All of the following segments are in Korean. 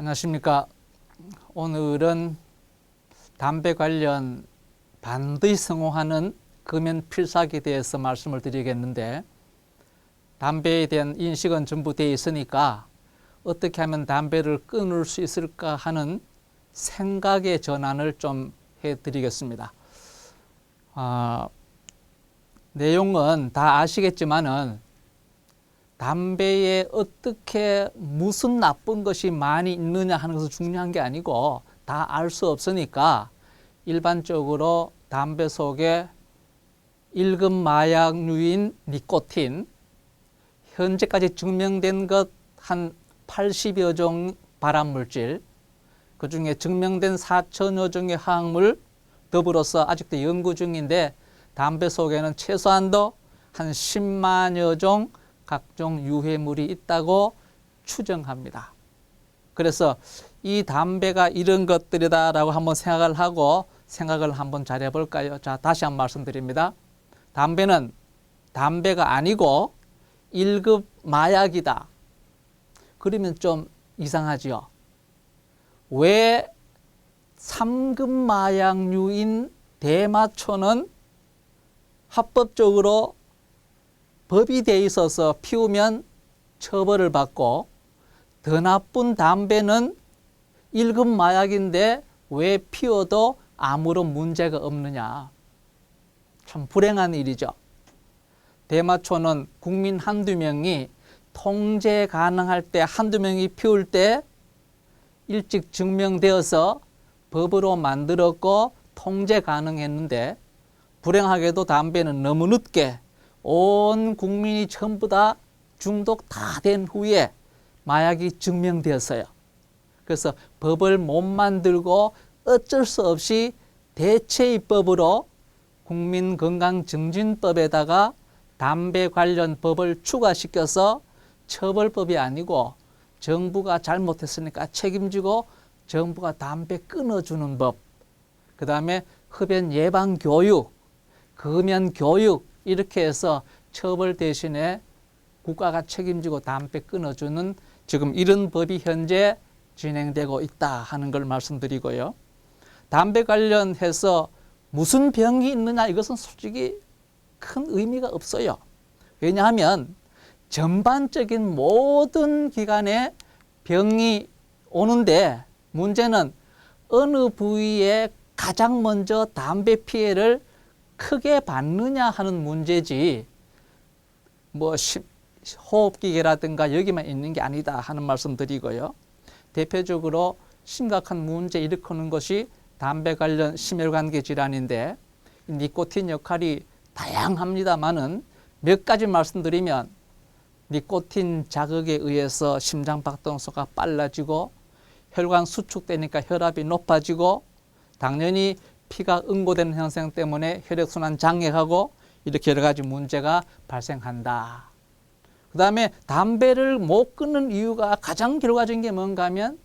안녕하십니까. 오늘은 담배 관련 반드시 성공하는 금연 필사기에 대해서 말씀을 드리겠는데, 담배에 대한 인식은 전부 되어 있으니까 어떻게 하면 담배를 끊을 수 있을까 하는 생각의 전환을 좀 해드리겠습니다. 내용은 다 아시겠지만은 담배에 어떻게 무슨 나쁜 것이 많이 있느냐 하는 것은 중요한 게 아니고, 다 알 수 없으니까 일반적으로 담배 속에 1급 마약류인 니코틴, 현재까지 증명된 것 한 80여 종 발암물질, 그 중에 증명된 4천여 종의 화학물 더불어서 아직도 연구 중인데, 담배 속에는 최소한도 한 10만여 종 각종 유해물이 있다고 추정합니다. 그래서 이 담배가 이런 것들이다라고 한번 생각을 하고 생각을 한번 잘 해볼까요? 자, 다시 한번 말씀드립니다. 담배는 담배가 아니고 1급 마약이다. 그러면 좀 이상하지요. 왜 3급 마약류인 대마초는 합법적으로 법이 돼 있어서 피우면 처벌을 받고, 더 나쁜 담배는 1급 마약인데 왜 피워도 아무런 문제가 없느냐. 참 불행한 일이죠. 대마초는 국민 한두 명이 통제 가능할 때, 한두 명이 피울 때 일찍 증명되어서 법으로 만들었고 통제 가능했는데, 불행하게도 담배는 너무 늦게 온 국민이 전부 다 중독 다 된 후에 마약이 증명되었어요. 그래서 법을 못 만들고 어쩔 수 없이 대체입법으로 국민건강증진법에다가 담배 관련 법을 추가시켜서 처벌법이 아니고 정부가 잘못했으니까 책임지고 정부가 담배 끊어주는 법, 그 다음에 흡연 예방 교육, 금연 교육, 이렇게 해서 처벌 대신에 국가가 책임지고 담배 끊어주는 지금 이런 법이 현재 진행되고 있다 하는 걸 말씀드리고요. 담배 관련해서 무슨 병이 있느냐, 이것은 솔직히 큰 의미가 없어요. 왜냐하면 전반적인 모든 기관에 병이 오는데, 문제는 어느 부위에 가장 먼저 담배 피해를 크게 받느냐 하는 문제지, 뭐 호흡기계라든가 여기만 있는 게 아니다 하는 말씀 드리고요. 대표적으로 심각한 문제 일으키는 것이 담배 관련 심혈관계 질환인데, 니코틴 역할이 다양합니다만은 몇 가지 말씀드리면, 니코틴 자극에 의해서 심장박동수가 빨라지고 혈관 수축되니까 혈압이 높아지고, 당연히 피가 응고되는 현상 때문에 혈액순환 장애하고 이렇게 여러 가지 문제가 발생한다. 그 다음에 담배를 못 끊는 이유가 가장 결과적인 게 뭔가 하면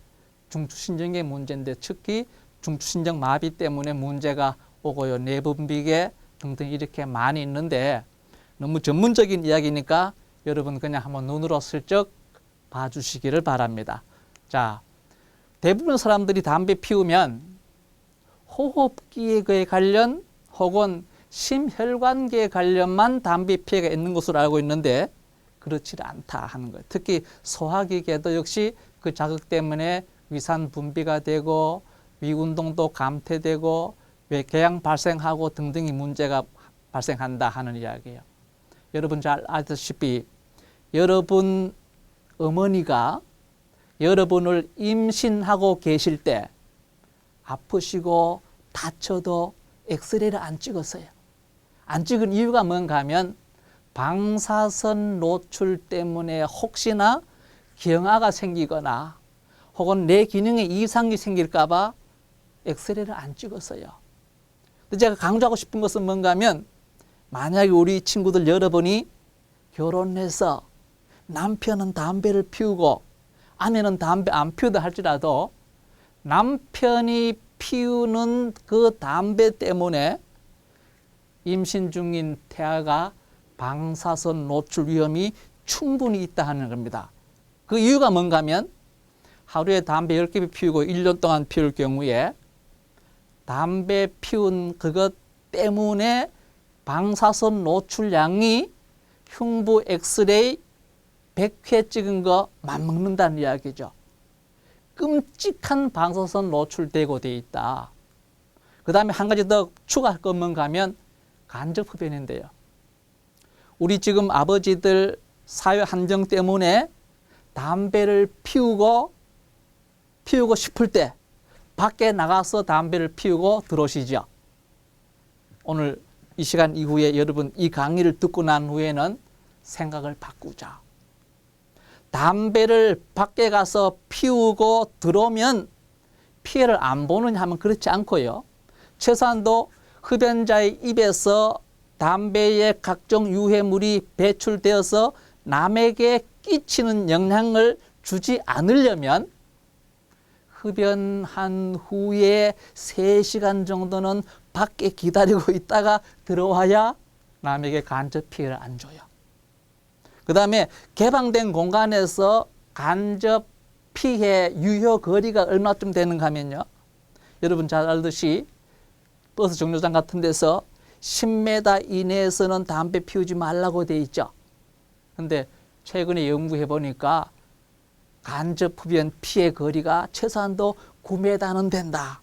중추신경의 문제인데, 특히 중추신경 마비 때문에 문제가 오고요. 내분비계 등등 이렇게 많이 있는데, 너무 전문적인 이야기니까 여러분 그냥 한번 눈으로 슬쩍 봐주시기를 바랍니다. 자, 대부분 사람들이 담배 피우면 호흡기에 관련 혹은 심혈관계에 관련만 담배 피해가 있는 것으로 알고 있는데, 그렇지 않다 하는 거예요. 특히 소화기계도 역시 그 자극 때문에 위산 분비가 되고 위운동도 감퇴되고 궤양 발생하고 등등의 문제가 발생한다 하는 이야기예요. 여러분 잘 아시다시피 여러분 어머니가 여러분을 임신하고 계실 때 아프시고 다쳐도 엑스레이를 안 찍었어요. 안 찍은 이유가 뭔가 하면 방사선 노출 때문에 혹시나 경화가 생기거나 혹은 내 기능에 이상이 생길까 봐 엑스레이를 안 찍었어요. 근데 제가 강조하고 싶은 것은 뭔가 하면, 만약에 우리 친구들 여러분이 결혼해서 남편은 담배를 피우고 아내는 담배 안 피우다 할지라도, 남편이 피우는 그 담배 때문에 임신 중인 태아가 방사선 노출 위험이 충분히 있다 하는 겁니다. 그 이유가 뭔가 하면, 하루에 담배 10개 피우고 1년 동안 피울 경우에 담배 피운 그것 때문에 방사선 노출량이 흉부 엑스레이 100회 찍은 거 맞먹는다는 이야기죠. 끔찍한 방사선 노출되고 돼 있다. 그 다음에 한 가지 더 추가할 것만 가면 간접흡연인데요. 우리 지금 아버지들 사회 한정 때문에 담배를 피우고 싶을 때 밖에 나가서 담배를 피우고 들어오시죠. 오늘 이 시간 이후에 여러분 이 강의를 듣고 난 후에는 생각을 바꾸자. 담배를 밖에 가서 피우고 들어오면 피해를 안 보느냐 하면 그렇지 않고요. 최소한도 흡연자의 입에서 담배의 각종 유해물이 배출되어서 남에게 끼치는 영향을 주지 않으려면 흡연한 후에 3시간 정도는 밖에 기다리고 있다가 들어와야 남에게 간접 피해를 안 줘요. 그 다음에 개방된 공간에서 간접 피해 유효 거리가 얼마쯤 되는가 하면요. 여러분 잘 알듯이 버스 정류장 같은 데서 10m 이내에서는 담배 피우지 말라고 돼 있죠. 근데 최근에 연구해 보니까 간접 흡연 피해 거리가 최소한도 9m는 된다.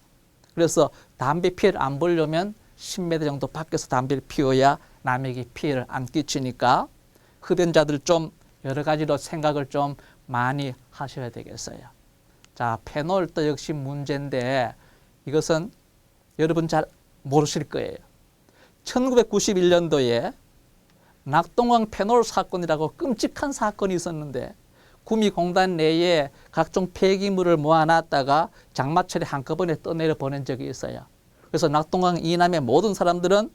그래서 담배 피해를 안 보려면 10m 정도 밖에서 담배를 피워야 남에게 피해를 안 끼치니까 흡연자들 좀 여러 가지로 생각을 좀 많이 하셔야 되겠어요. 자, 페놀도 역시 문제인데 이것은 여러분 잘 모르실 거예요. 1991년도에 낙동강 페놀 사건이라고 끔찍한 사건이 있었는데 구미공단 내에 각종 폐기물을 모아놨다가 장마철에 한꺼번에 떠내려 보낸 적이 있어요. 그래서 낙동강 이남의 모든 사람들은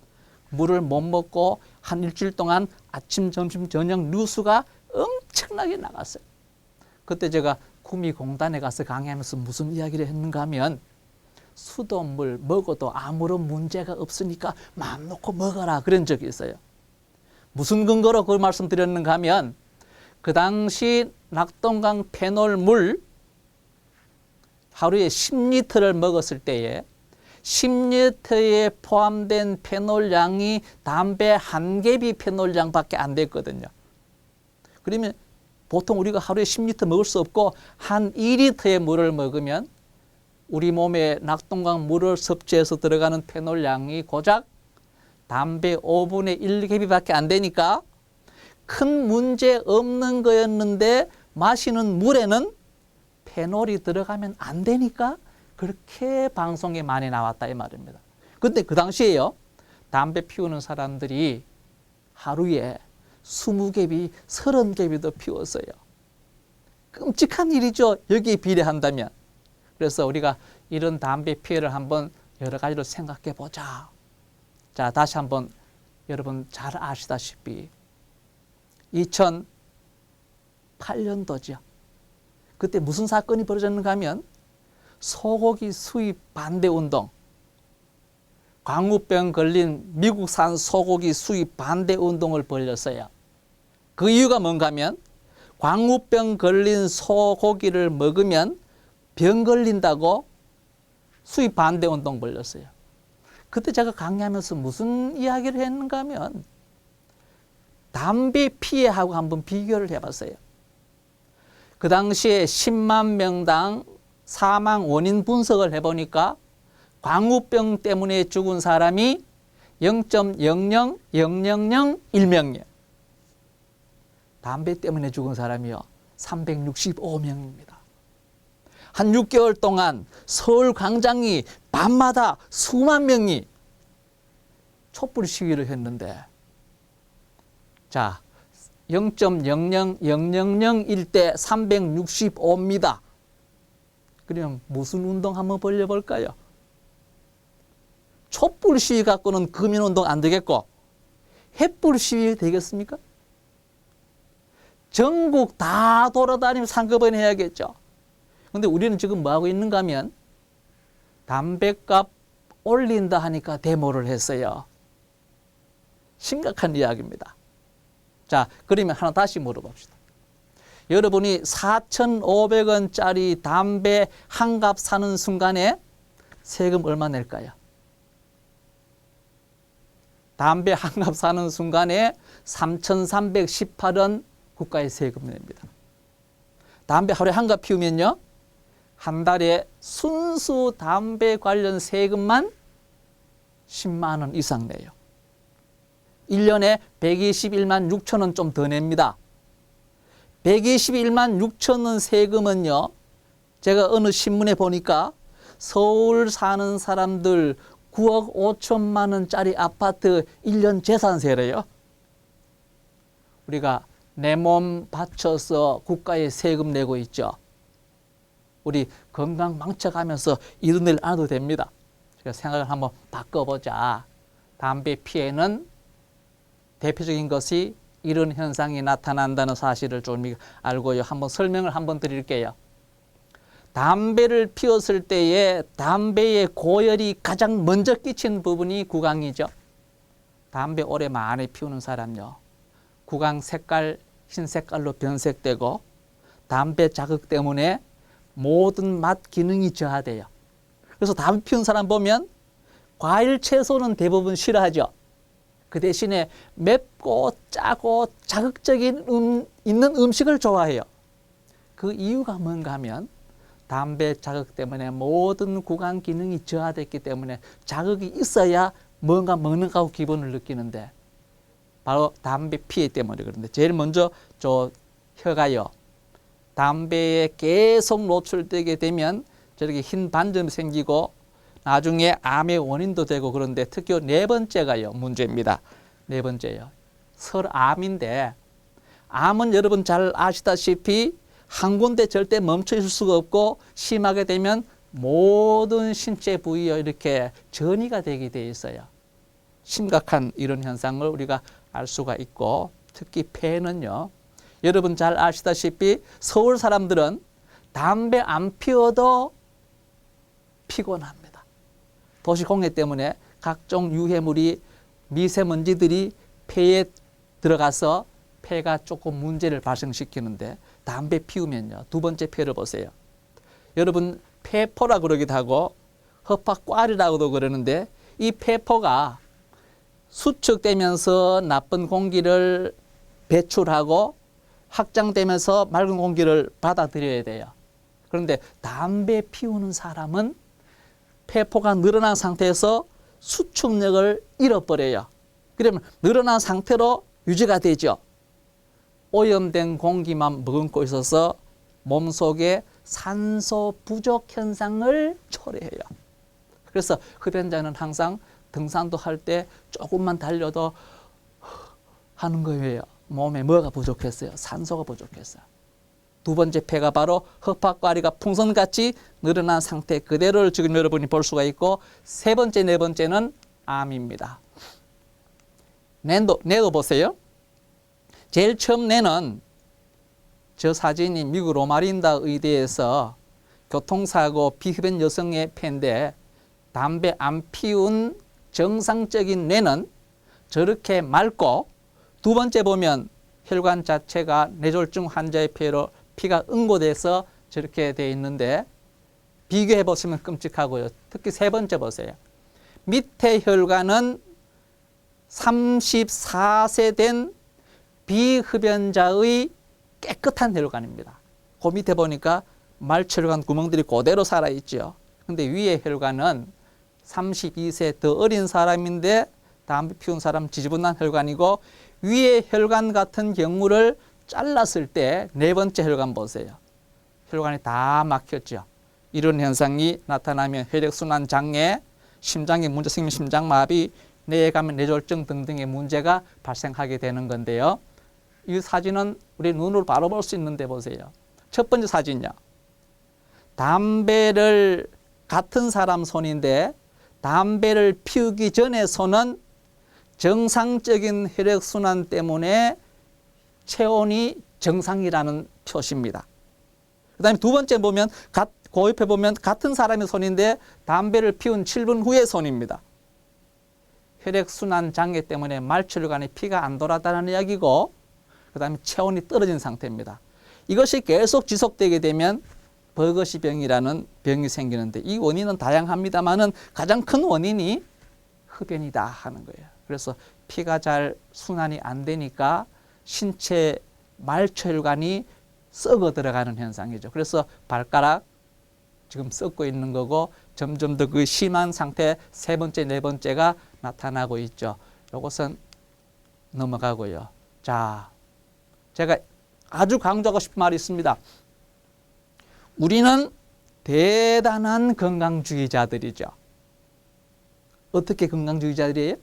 물을 못 먹고 한 일주일 동안 아침, 점심, 저녁 뉴스가 엄청나게 나갔어요. 그때 제가 구미공단에 가서 강의하면서 무슨 이야기를 했는가 하면 수돗물 먹어도 아무런 문제가 없으니까 마음 놓고 먹어라 그런 적이 있어요. 무슨 근거로 그 말씀 드렸는가 하면 그 당시 낙동강 페놀물 하루에 10리터를 먹었을 때에 10리터에 포함된 페놀량이 담배 한 개비 페놀량밖에 안 됐거든요. 그러면 보통 우리가 하루에 10리터 먹을 수 없고 한 2리터의 물을 먹으면 우리 몸에 낙동강 물을 섭취해서 들어가는 페놀량이 고작 담배 5분의 1개비밖에 안 되니까 큰 문제 없는 거였는데 마시는 물에는 페놀이 들어가면 안 되니까 그렇게 방송에 많이 나왔다 이 말입니다. 근데 그 당시에요. 담배 피우는 사람들이 하루에 20개비, 30개비도 피웠어요. 끔찍한 일이죠. 여기에 비례한다면. 그래서 우리가 이런 담배 피해를 한번 여러 가지로 생각해 보자. 자, 다시 한번 여러분 잘 아시다시피 2008년도죠. 그때 무슨 사건이 벌어졌는가 하면 소고기 수입 반대 운동, 광우병 걸린 미국산 소고기 수입 반대 운동을 벌였어요. 그 이유가 뭔가 하면 광우병 걸린 소고기를 먹으면 병 걸린다고 수입 반대 운동 벌였어요. 그때 제가 강의하면서 무슨 이야기를 했는가 하면 담배 피해하고 한번 비교를 해봤어요. 그 당시에 10만 명당 사망 원인 분석을 해보니까 광우병 때문에 죽은 사람이 0.00001명이에요. 담배 때문에 죽은 사람이요 365명입니다. 한 6개월 동안 서울 광장이 밤마다 수만 명이 촛불 시위를 했는데 자 0.00001대 365입니다. 그러면 무슨 운동 한번 벌려볼까요? 촛불 시위 갖고는 금연운동 안 되겠고 횃불 시위 되겠습니까? 전국 다 돌아다니면서 한꺼번에 해야겠죠. 근데 우리는 지금 뭐하고 있는가 하면 담배값 올린다 하니까 데모를 했어요. 심각한 이야기입니다. 자, 그러면 하나 다시 물어봅시다. 여러분이 4,500원짜리 담배 한 갑 사는 순간에 세금 얼마 낼까요? 담배 한 갑 사는 순간에 3,318원 국가에 세금 냅니다. 담배 하루에 한 갑 피우면요, 한 달에 순수 담배 관련 세금만 10만 원 이상 내요. 1년에 121만 6천 원 좀 더 냅니다. 121만 6천 원 세금은요, 제가 어느 신문에 보니까 서울 사는 사람들 9억 5천만 원짜리 아파트 1년 재산세래요. 우리가 내 몸 바쳐서 국가에 세금 내고 있죠. 우리 건강 망쳐가면서 이런 일 안 해도 됩니다. 제가 생각을 한번 바꿔보자. 담배 피해는 대표적인 것이 이런 현상이 나타난다는 사실을 좀 알고요. 한번 설명을 한번 드릴게요. 담배를 피웠을 때에 담배의 고열이 가장 먼저 끼친 부분이 구강이죠. 담배 오래 많이 피우는 사람요, 구강 색깔 흰 색깔로 변색되고 담배 자극 때문에 모든 맛 기능이 저하돼요. 그래서 담배 피우는 사람 보면 과일 채소는 대부분 싫어하죠. 그 대신에 맵고 짜고 자극적인 있는 음식을 좋아해요. 그 이유가 뭔가 하면 담배 자극 때문에 모든 구강 기능이 저하됐기 때문에 자극이 있어야 뭔가 먹는 거 기분을 느끼는데, 바로 담배 피해 때문에 그런데, 제일 먼저 저 혀가요, 담배에 계속 노출되게 되면 저렇게 흰 반점이 생기고 나중에 암의 원인도 되고, 그런데 특히 네 번째가요 문제입니다. 네 번째요, 설암인데, 암은 여러분 잘 아시다시피 한 군데 절대 멈춰 있을 수가 없고, 심하게 되면 모든 신체 부위에 이렇게 전이가 되게 돼 있어요. 심각한 이런 현상을 우리가 알 수가 있고, 특히 폐는요, 여러분 잘 아시다시피 서울 사람들은 담배 안 피워도 피곤합니다. 도시공해 때문에 각종 유해물이, 미세먼지들이 폐에 들어가서 폐가 조금 문제를 발생시키는데, 담배 피우면요, 두 번째 폐를 보세요. 여러분 폐포라 그러기도 하고 허파꽈리라고도 그러는데, 이 폐포가 수축되면서 나쁜 공기를 배출하고 확장되면서 맑은 공기를 받아들여야 돼요. 그런데 담배 피우는 사람은 폐포가 늘어난 상태에서 수축력을 잃어버려요. 그러면 늘어난 상태로 유지가 되죠. 오염된 공기만 머금고 있어서 몸속에 산소 부족 현상을 초래해요. 그래서 흡연자는 항상 등산도 할 때 조금만 달려도 하는 거예요. 몸에 뭐가 부족했어요? 산소가 부족했어요. 두 번째 폐가 바로 허파과리가 풍선같이 늘어난 상태 그대로를 지금 여러분이 볼 수가 있고, 세 번째, 네 번째는 암입니다. 뇌도 보세요. 제일 처음 뇌는, 저 사진이 미국 로마린다 의대에서 교통사고 비흡연 여성의 폐인데, 담배 안 피운 정상적인 뇌는 저렇게 맑고, 두 번째 보면 혈관 자체가 뇌졸중 환자의 폐로 피가 응고돼서 저렇게 돼 있는데, 비교해 보시면 끔찍하고요. 특히 세 번째 보세요. 밑에 혈관은 34세 된 비흡연자의 깨끗한 혈관입니다. 그 밑에 보니까 말초혈관 구멍들이 그대로 살아있죠. 근데 위에 혈관은 32세 더 어린 사람인데 담배 피운 사람 지저분한 혈관이고, 위에 혈관 같은 경우를 잘랐을 때 네 번째 혈관 보세요. 혈관이 다 막혔죠. 이런 현상이 나타나면 혈액순환 장애, 심장의 문제 생기면 심장마비, 뇌에 가면 뇌졸중 등등의 문제가 발생하게 되는 건데요. 이 사진은 우리 눈으로 바로 볼 수 있는데 보세요. 첫 번째 사진요. 담배를, 같은 사람 손인데 담배를 피우기 전에 손은 정상적인 혈액순환 때문에 체온이 정상이라는 표시입니다. 그 다음에 두 번째 보면, 그 옆에 보면 같은 사람의 손인데 담배를 피운 7분 후의 손입니다. 혈액순환 장애 때문에 말초혈관에 피가 안 돌아다니는 이야기고, 그 다음에 체온이 떨어진 상태입니다. 이것이 계속 지속되게 되면 버거시병이라는 병이 생기는데 이 원인은 다양합니다만은 가장 큰 원인이 흡연이다 하는 거예요. 그래서 피가 잘 순환이 안 되니까 신체 말초혈관이 썩어 들어가는 현상이죠. 그래서 발가락 지금 썩고 있는 거고 점점 더 그 심한 상태 세 번째, 네 번째가 나타나고 있죠. 이것은 넘어가고요. 자, 제가 아주 강조하고 싶은 말이 있습니다. 우리는 대단한 건강주의자들이죠. 어떻게 건강주의자들이에요?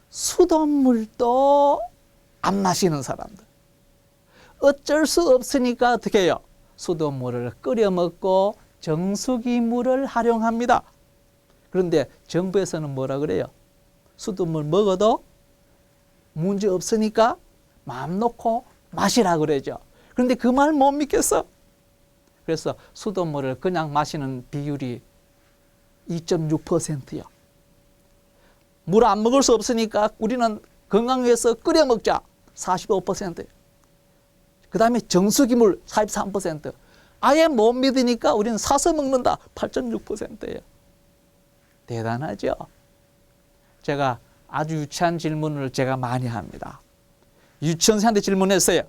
수돗물도 안 마시는 사람들. 어쩔 수 없으니까 어떻게 해요? 수돗물을 끓여 먹고 정수기 물을 활용합니다. 그런데 정부에서는 뭐라 그래요? 수돗물 먹어도 문제 없으니까 마음 놓고 마시라 그러죠. 그런데 그 말 못 믿겠어. 그래서 수돗물을 그냥 마시는 비율이 2.6%요. 물 안 먹을 수 없으니까 우리는 건강 위해서 끓여 먹자. 45%. 그 다음에 정수기물 43%. 아예 못 믿으니까 우리는 사서 먹는다. 8.6%예요. 대단하죠. 제가 아주 유치한 질문을 제가 많이 합니다. 유치원생한테 질문했어요.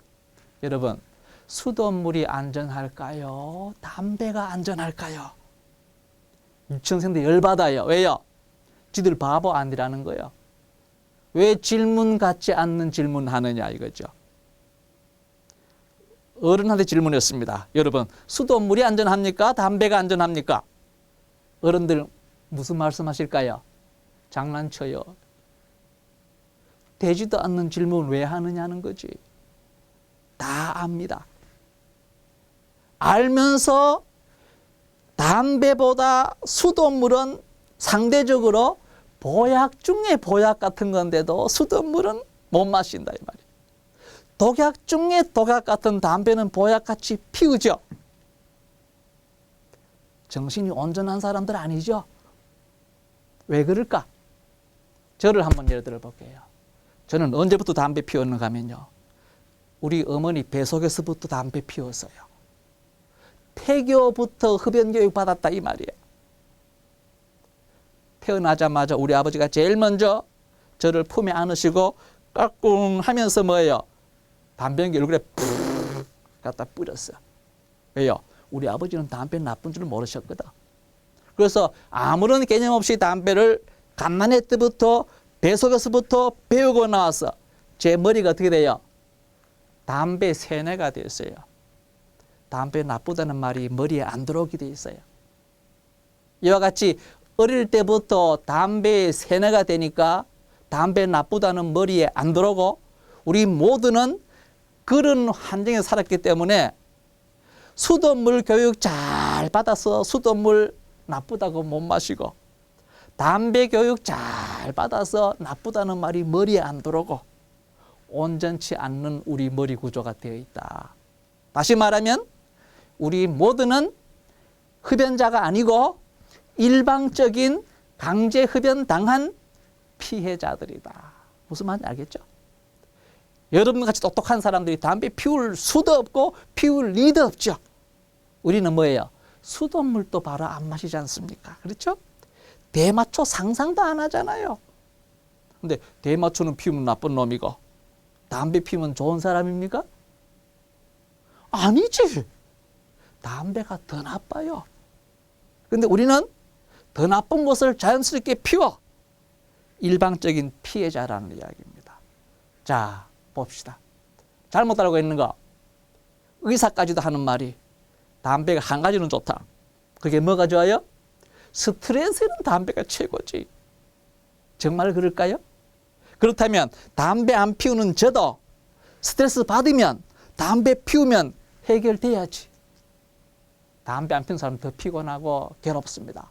여러분, 수돗물이 안전할까요? 담배가 안전할까요? 유치원생들 열받아요. 왜요? 지들 바보 아니라는 거예요. 왜 질문 같지 않는 질문하느냐 이거죠. 어른한테 질문했습니다. 여러분, 수돗물이 안전합니까? 담배가 안전합니까? 어른들 무슨 말씀하실까요? 장난쳐요. 되지도 않는 질문 왜 하느냐는 거지. 다 압니다. 알면서 담배보다 수돗물은 상대적으로 보약 중에 보약 같은 건데도 수돗물은 못 마신다 이 말이에요. 독약 중에 독약 같은 담배는 보약같이 피우죠. 정신이 온전한 사람들 아니죠. 왜 그럴까? 저를 한번 예를 들어 볼게요. 저는 언제부터 담배 피웠는가 하면요. 우리 어머니 뱃속에서부터 담배 피웠어요. 태교부터 흡연 교육 받았다 이 말이에요. 태어나자마자 우리 아버지가 제일 먼저 저를 품에 안으시고 까꿍 하면서 뭐예요? 담배연기 얼굴에 푹 갖다 뿌렸어. 왜요? 우리 아버지는 담배 나쁜 줄 모르셨거든. 그래서 아무런 개념 없이 담배를 갓난의 때부터 뱃속에서부터 배우고 나와서 제 머리가 어떻게 돼요? 담배 세뇌가 됐어요. 담배 나쁘다는 말이 머리에 안 들어오게 돼 있어요. 이와 같이 어릴 때부터 담배에 세뇌가 되니까 담배 나쁘다는 머리에 안 들어오고 우리 모두는 그런 환경에 살았기 때문에 수돗물 교육 잘 받아서 수돗물 나쁘다고 못 마시고 담배 교육 잘 받아서 나쁘다는 말이 머리에 안 들어오고 온전치 않는 우리 머리 구조가 되어 있다. 다시 말하면 우리 모두는 흡연자가 아니고 일방적인 강제 흡연 당한 피해자들이다. 무슨 말인지 알겠죠? 여러분같이 똑똑한 사람들이 담배 피울 수도 없고 피울 리도 없죠. 우리는 뭐예요? 수돗물도 바로 안 마시지 않습니까? 그렇죠? 대마초 상상도 안 하잖아요. 근데 대마초는 피우면 나쁜 놈이고 담배 피우면 좋은 사람입니까? 아니지. 담배가 더 나빠요. 근데 우리는 더 나쁜 것을 자연스럽게 피워. 일방적인 피해자라는 이야기입니다. 자, 봅시다. 잘못 알고 있는 거. 의사까지도 하는 말이 담배가 한 가지는 좋다. 그게 뭐가 좋아요? 스트레스는 담배가 최고지. 정말 그럴까요? 그렇다면 담배 안 피우는 저도 스트레스 받으면 담배 피우면 해결돼야지. 담배 안 피우는 사람 더 피곤하고 괴롭습니다.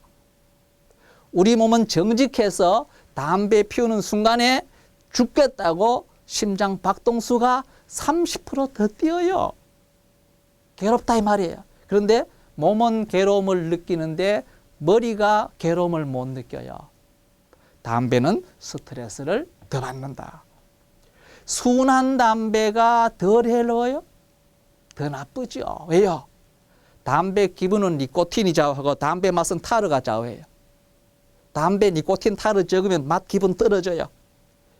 우리 몸은 정직해서 담배 피우는 순간에 죽겠다고 심장 박동수가 30% 더 뛰어요. 괴롭다 이 말이에요. 그런데 몸은 괴로움을 느끼는데 머리가 괴로움을 못 느껴요. 담배는 스트레스를 더 받는다. 순한 담배가 덜 해로워요? 더 나쁘죠. 왜요? 담배 기분은 니코틴이 좌우하고 담배 맛은 타르가 좌우해요. 담배 니코틴 타르 적으면 맛 기분 떨어져요.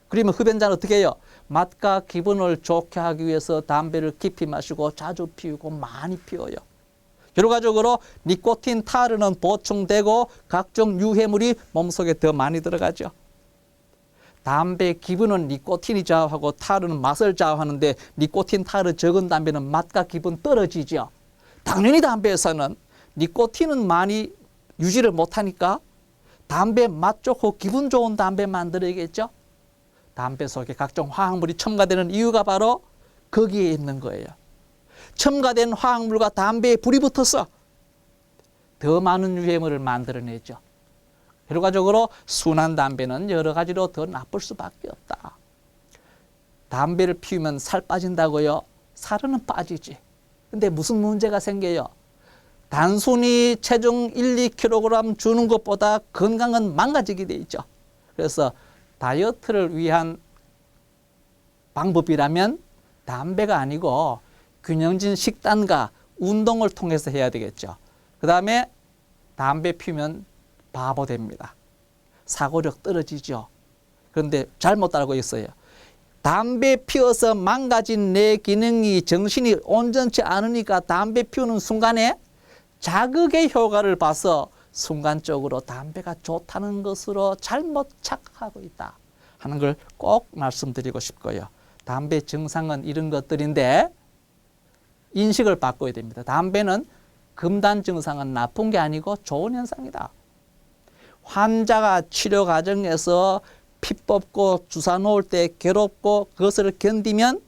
그러면 흡연자는 어떻게 해요? 맛과 기분을 좋게 하기 위해서 담배를 깊이 마시고 자주 피우고 많이 피워요. 결과적으로 니코틴 타르는 보충되고 각종 유해물이 몸속에 더 많이 들어가죠. 담배 기분은 니코틴이 좌우하고 타르는 맛을 좌우하는데 니코틴 타르 적은 담배는 맛과 기분 떨어지죠. 당연히 담배에서는 니코틴은 많이 유지를 못하니까 담배 맛 좋고 기분 좋은 담배 만들어야겠죠. 담배 속에 각종 화학물이 첨가되는 이유가 바로 거기에 있는 거예요. 첨가된 화학물과 담배에 불이 붙어서 더 많은 유해물을 만들어내죠. 결과적으로 순한 담배는 여러 가지로 더 나쁠 수밖에 없다. 담배를 피우면 살 빠진다고요? 살은 빠지지. 근데 무슨 문제가 생겨요? 단순히 체중 1, 2kg 주는 것보다 건강은 망가지게 돼 있죠. 그래서 다이어트를 위한 방법이라면 담배가 아니고 균형진 식단과 운동을 통해서 해야 되겠죠. 그 다음에 담배 피우면 바보 됩니다. 사고력 떨어지죠. 그런데 잘못 알고 있어요. 담배 피워서 망가진 내 기능이 정신이 온전치 않으니까 담배 피우는 순간에 자극의 효과를 봐서 순간적으로 담배가 좋다는 것으로 잘못 착각하고 있다 하는 걸 꼭 말씀드리고 싶고요. 담배 증상은 이런 것들인데 인식을 바꿔야 됩니다. 담배는 금단 증상은 나쁜 게 아니고 좋은 현상이다. 환자가 치료 과정에서 피 뽑고 주사 놓을 때 괴롭고 그것을 견디면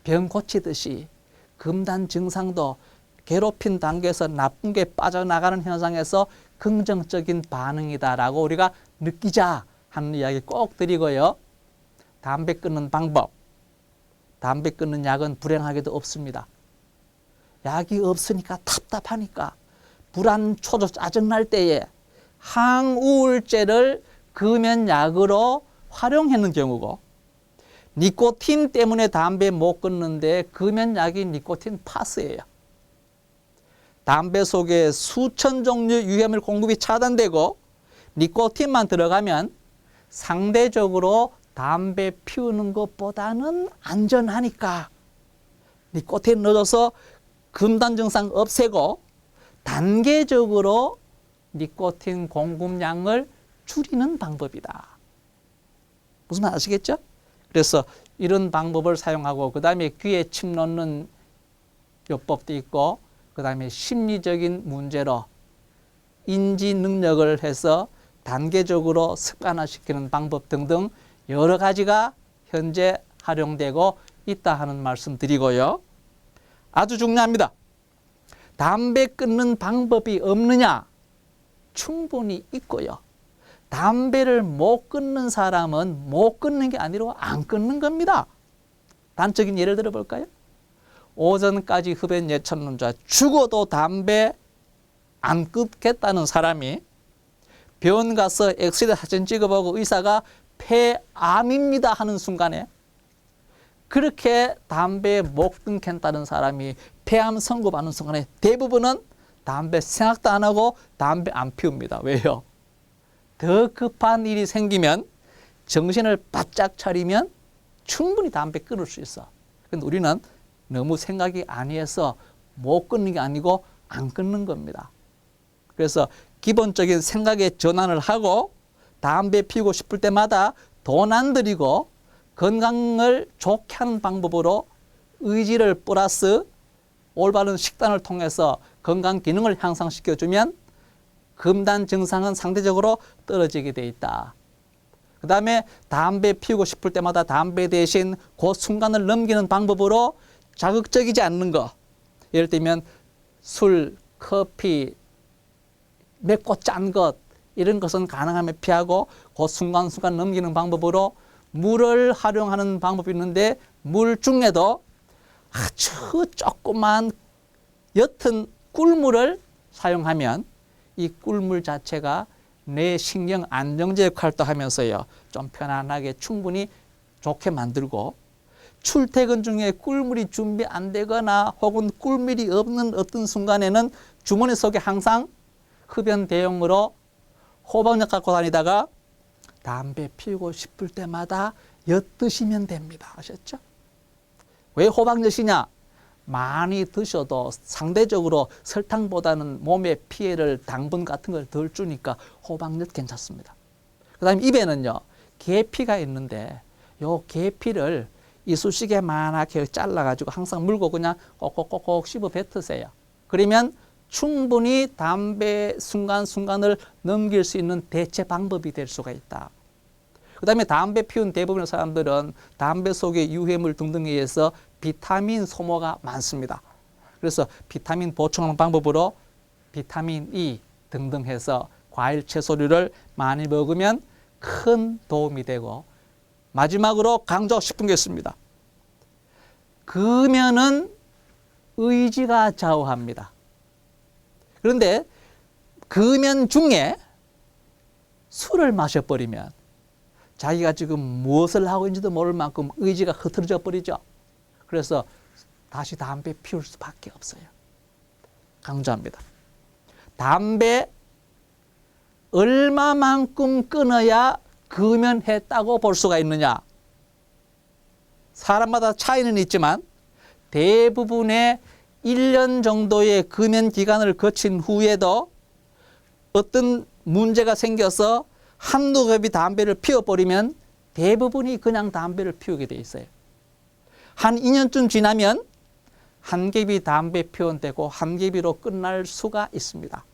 병 고치듯이 금단 증상도 괴롭힌 단계에서 나쁜 게 빠져나가는 현상에서 긍정적인 반응이다라고 우리가 느끼자 하는 이야기 꼭 드리고요. 담배 끊는 방법, 담배 끊는 약은 불행하게도 없습니다. 약이 없으니까 답답하니까 불안, 초조, 짜증날 때에 항우울제를 금연약으로 활용하는 경우고 니코틴 때문에 담배 못 끊는데 금연약이 니코틴 파스예요. 담배 속에 수천 종류 유해물 공급이 차단되고 니코틴만 들어가면 상대적으로 담배 피우는 것보다는 안전하니까 니코틴 넣어서 금단 증상 없애고 단계적으로 니코틴 공급량을 줄이는 방법이다. 무슨 말 아시겠죠? 그래서 이런 방법을 사용하고 그 다음에 귀에 침 넣는 요법도 있고 그 다음에 심리적인 문제로 인지 능력을 해서 단계적으로 습관화시키는 방법 등등 여러 가지가 현재 활용되고 있다 하는 말씀 드리고요. 아주 중요합니다. 담배 끊는 방법이 없느냐? 충분히 있고요. 담배를 못 끊는 사람은 못 끊는 게 아니라 안 끊는 겁니다. 단적인 예를 들어 볼까요? 오전까지 흡연 예천론자 죽어도 담배 안 끊겠다는 사람이 병원 가서 엑스레이 사진 찍어보고 의사가 폐암입니다 하는 순간에 그렇게 담배 못 끊겠다는 사람이 폐암 선고받는 순간에 대부분은 담배 생각도 안 하고 담배 안 피웁니다. 왜요? 더 급한 일이 생기면 정신을 바짝 차리면 충분히 담배 끊을 수 있어. 그런데 우리는 너무 생각이 아니해서 못 끊는 게 아니고 안 끊는 겁니다. 그래서 기본적인 생각의 전환을 하고 담배 피우고 싶을 때마다 돈 안 들이고 건강을 좋게 하는 방법으로 의지를 플러스 올바른 식단을 통해서 건강 기능을 향상시켜주면 금단 증상은 상대적으로 떨어지게 돼 있다. 그 다음에 담배 피우고 싶을 때마다 담배 대신 그 순간을 넘기는 방법으로 자극적이지 않는 거. 예를 들면 술, 커피, 맵고 짠 것 이런 것은 가능하면 피하고 그 순간순간 넘기는 방법으로 물을 활용하는 방법이 있는데 물 중에도 아주 조그만 옅은 꿀물을 사용하면 이 꿀물 자체가 뇌 신경 안정제 역할도 하면서요 좀 편안하게 충분히 좋게 만들고 출퇴근 중에 꿀물이 준비 안 되거나 혹은 꿀물이 없는 어떤 순간에는 주머니 속에 항상 흡연 대용으로 호박엿 갖고 다니다가 담배 피우고 싶을 때마다 엿드시면 됩니다. 아셨죠? 왜 호박엿이냐? 많이 드셔도 상대적으로 설탕보다는 몸에 피해를 당분 같은 걸 덜 주니까 호박엿 괜찮습니다. 그 다음에 입에는요, 계피가 있는데 요 계피를 이쑤시개만하게 잘라가지고 항상 물고 그냥 꼭꼭꼭꼭 씹어 뱉으세요. 그러면 충분히 담배 순간순간을 넘길 수 있는 대체 방법이 될 수가 있다. 그 다음에 담배 피운 대부분의 사람들은 담배 속의 유해물 등등에 의해서 비타민 소모가 많습니다. 그래서 비타민 보충하는 방법으로 비타민 E 등등 해서 과일 채소류를 많이 먹으면 큰 도움이 되고, 마지막으로 강조하고 싶은 게 있습니다. 금연은 의지가 좌우합니다. 그런데 금연 중에 술을 마셔버리면 자기가 지금 무엇을 하고 있는지도 모를 만큼 의지가 흐트러져 버리죠. 그래서 다시 담배 피울 수밖에 없어요. 강조합니다. 담배 얼마만큼 끊어야 금연했다고 볼 수가 있느냐? 사람마다 차이는 있지만 대부분의 1년 정도의 금연 기간을 거친 후에도 어떤 문제가 생겨서 한두 겹이 담배를 피워버리면 대부분이 그냥 담배를 피우게 돼 있어요. 한 2년쯤 지나면 한 겹이 담배 피운 되고 한 겹이로 끝날 수가 있습니다.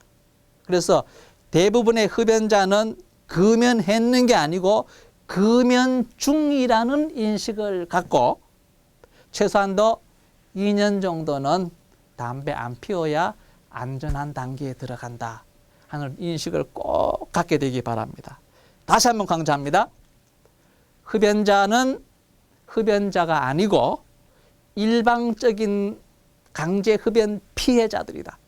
그래서 대부분의 흡연자는 금연했는 게 아니고 금연 중이라는 인식을 갖고 최소한도 2년 정도는 담배 안 피워야 안전한 단계에 들어간다 하는 인식을 꼭 갖게 되기 바랍니다. 다시 한번 강조합니다. 흡연자는 흡연자가 아니고 일방적인 강제 흡연 피해자들이다.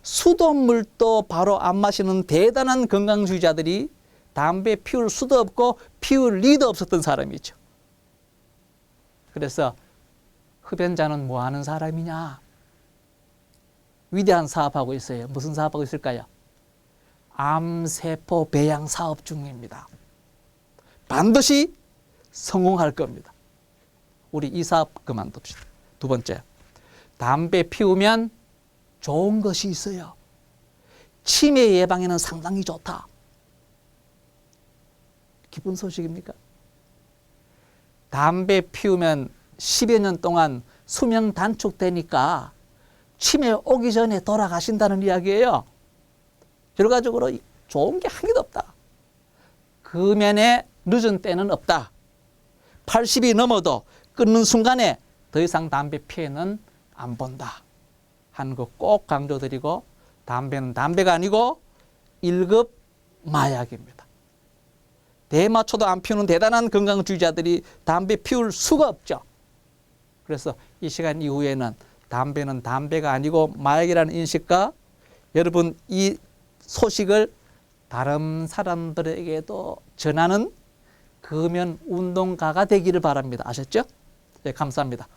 수돗물도 바로 안 마시는 대단한 건강주의자들이 담배 피울 수도 없고 피울 리도 없었던 사람이죠. 그래서 흡연자는 뭐 하는 사람이냐? 위대한 사업하고 있어요. 무슨 사업하고 있을까요? 암세포 배양 사업 중입니다. 반드시 성공할 겁니다. 우리 이 사업 그만둡시다. 두 번째, 담배 피우면 좋은 것이 있어요. 치매 예방에는 상당히 좋다. 기쁜 소식입니까? 담배 피우면 10여 년 동안 수명 단축되니까 치매 오기 전에 돌아가신다는 이야기예요. 결과적으로 좋은 게 한 개도 없다. 금연에 늦은 때는 없다. 80이 넘어도 끊는 순간에 더 이상 담배 피해는 안 본다 하는 거 꼭 강조드리고, 담배는 담배가 아니고 1급 마약입니다. 대마초도 안 피우는 대단한 건강주의자들이 담배 피울 수가 없죠. 그래서 이 시간 이후에는 담배는 담배가 아니고 마약이라는 인식과 여러분 이 소식을 다른 사람들에게도 전하는 금연 운동가가 되기를 바랍니다. 아셨죠? 네, 감사합니다.